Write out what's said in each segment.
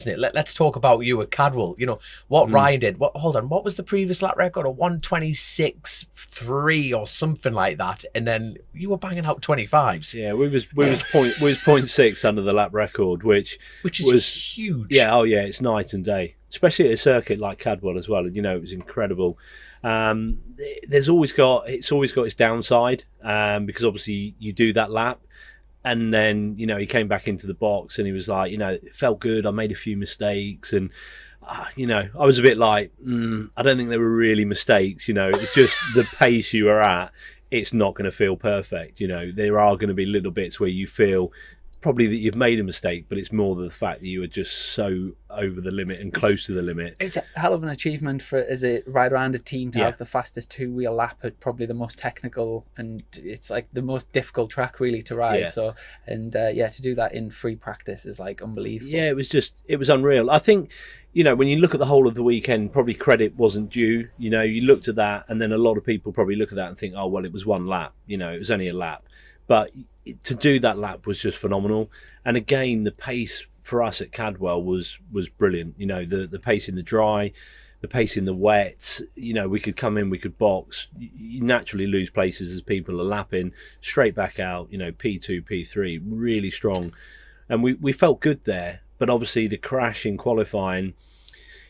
Let's talk about you at Cadwell. You know what Mm. Ryan did. Hold on, what was the previous lap record? A 1:26.3 or something like that, and then you were banging out 25s. Yeah, we was point six under the lap record, which Which is was huge. yeah, oh yeah, it's night and day, especially at a circuit like Cadwell as well. And it was incredible. Um, it's always got its downside, because obviously you do that lap, and then he came back into the box and he was like, it felt good. I made a few mistakes, and I was a bit like, I don't think they were really mistakes. It's just the pace you were at. It's not going to feel perfect. There are going to be little bits where you feel probably that you've made a mistake, but it's more the fact that you were just so over the limit and close to the limit. It's a hell of an achievement as a rider and a team to Yeah. have the fastest two-wheel lap at probably the most technical, and it's like the most difficult track really to ride. Yeah. So, and to do that in free practice is like unbelievable. Yeah, it was unreal. I think, when you look at the whole of the weekend, probably credit wasn't due. You looked at that, and then a lot of people probably look at that and think, oh, well, it was one lap. It was only a lap. But to do that lap was just phenomenal. And again, the pace for us at Cadwell was brilliant. The pace in the dry, the pace in the wet. We could come in, we could box. You naturally lose places as people are lapping straight back out. P2, P3, really strong, and we felt good there. But obviously, the crash in qualifying,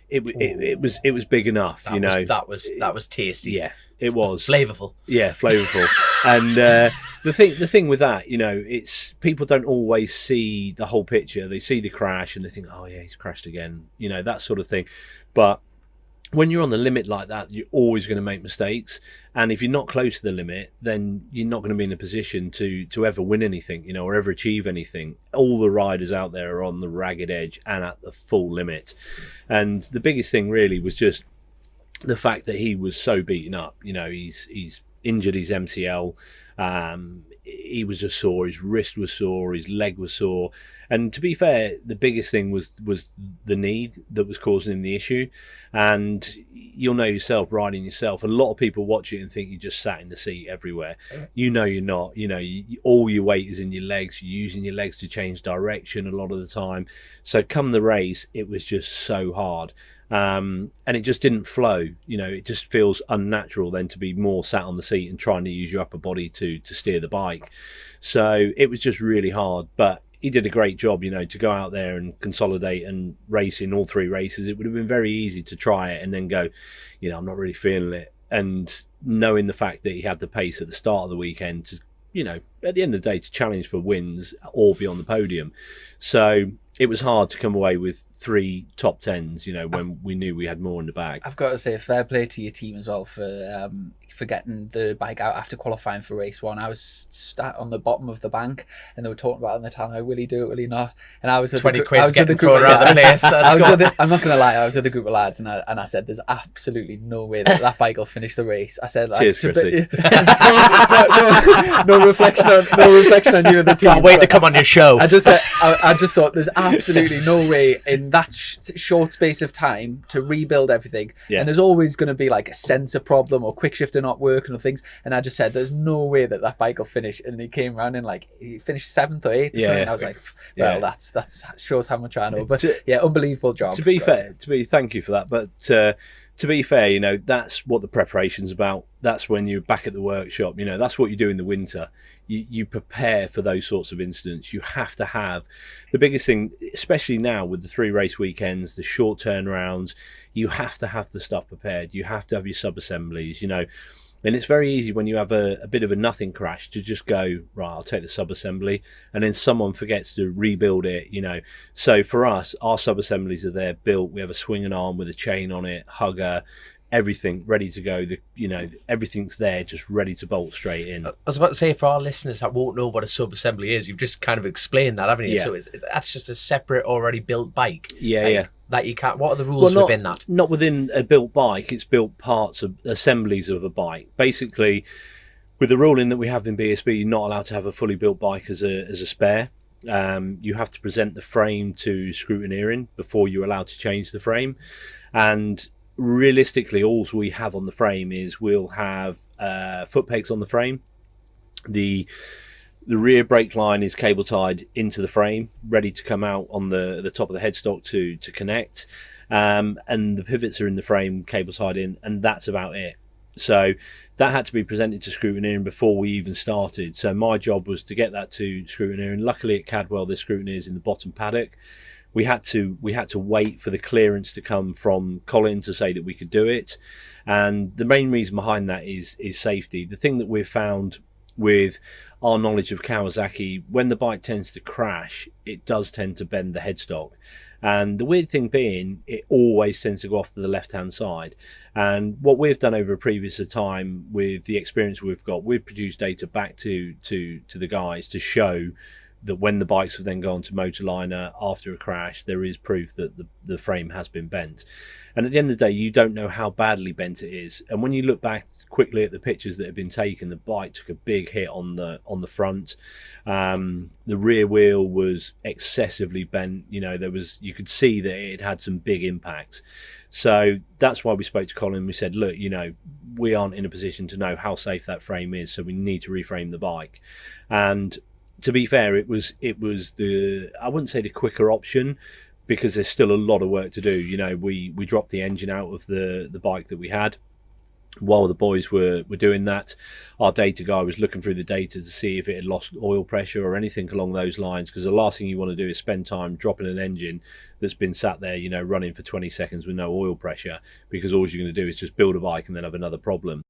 it was big enough. That was tasty. Yeah, it was flavorful. Yeah, flavorful. And the thing with that, it's people don't always see the whole picture. They see the crash and they think, oh yeah, he's crashed again. That sort of thing. But when you're on the limit like that, you're always going to make mistakes. And if you're not close to the limit, then you're not going to be in a position to ever win anything, or ever achieve anything. All the riders out there are on the ragged edge and at the full limit. And the biggest thing really was just the fact that he was so beaten up. He's injured his MCL. He was just sore. His wrist was sore. His leg was sore. And to be fair, the biggest thing was the knee that was causing him the issue. And you'll know yourself, riding yourself. A lot of people watch it and think you just sat in the seat everywhere. You're not. All your weight is in your legs. You're using your legs to change direction a lot of the time. So come the race, it was just so hard. And it just didn't flow. It just feels unnatural then to be more sat on the seat and trying to use your upper body to steer the bike. So it was just really hard, but he did a great job, to go out there and consolidate and race in all three races. It would have been very easy to try it and then go, I'm not really feeling it. And knowing the fact that he had the pace at the start of the weekend to, at the end of the day, to challenge for wins or be on the podium. So it was hard to come away with 3 top 10s, when we knew we had more in the bag. I've got to say, fair play to your team as well for getting the bike out after qualifying for race 1. I was sat on the bottom of the bank and they were talking about it in the town, will he do it, will he not? And I was with 20 the, quid I was with the getting group thrown around the place. I'm not going to lie, I was with a group of lads and I said, there's absolutely no way that bike will finish the race. I said, cheers, Chrissy. no reflection on you and the team. Can't wait to come on your show. I just thought there's absolutely no way in that short space of time to rebuild everything. Yeah. And there's always going to be like a sensor problem or quick shifter not working or things. And I just said, there's no way that bike will finish. And he came around and he finished 7th or 8th. Yeah. And I was like, well, that's shows how much I know. But yeah, unbelievable job. To be fair, thank you for that. But to be fair, that's what the preparation's about. That's when you're back at the workshop. That's what you do in the winter. You prepare for those sorts of incidents. You have to have the biggest thing, especially now with the 3 race weekends, the short turnarounds. You have to have the stuff prepared. You have to have your sub assemblies. And it's very easy when you have a bit of a nothing crash to just go, right, I'll take the sub-assembly, and then someone forgets to rebuild it, So for us, our sub-assemblies are there built. We have a swinging arm with a chain on it, hugger, everything ready to go. Everything's there, just ready to bolt straight in. I was about to say, for our listeners that won't know what a sub-assembly is, you've just kind of explained that, haven't you? Yeah. So that's just a separate, already built bike. Yeah. That you can't. What are the rules within that? Not within a built bike. It's built parts of assemblies of a bike. Basically, with the ruling that we have in BSB, you're not allowed to have a fully built bike as a spare. You have to present the frame to scrutineering before you're allowed to change the frame. And realistically, all we have on the frame is we'll have foot pegs on the frame. The rear brake line is cable tied into the frame, ready to come out on the top of the headstock to connect, and the pivots are in the frame, cable tied in, and that's about it. So that had to be presented to scrutineering before we even started. So my job was to get that to scrutineering. Luckily at Cadwell, the scrutineers in the bottom paddock. We had to wait for the clearance to come from Colin to say that we could do it, and the main reason behind that is safety. The thing that we've found with our knowledge of Kawasaki, when the bike tends to crash, it does tend to bend the headstock. And the weird thing being, it always tends to go off to the left-hand side. And what we've done over a previous time with the experience we've got, we've produced data back to the guys to show that when the bikes have then gone to Motorliner after a crash, there is proof that the frame has been bent. And at the end of the day, you don't know how badly bent it is. And when you look back quickly at the pictures that have been taken, the bike took a big hit on the front. The rear wheel was excessively bent. You know, you could see that it had some big impacts. So that's why we spoke to Colin. We said, look, you know, we aren't in a position to know how safe that frame is, so we need to reframe the bike. And to be fair, it was I wouldn't say the quicker option, because there's still a lot of work to do. You know, we dropped the engine out of the bike that we had while the boys were doing that. Our data guy was looking through the data to see if it had lost oil pressure or anything along those lines, because the last thing you want to do is spend time dropping an engine that's been sat there, you know, running for 20 seconds with no oil pressure, because all you're going to do is just build a bike and then have another problem.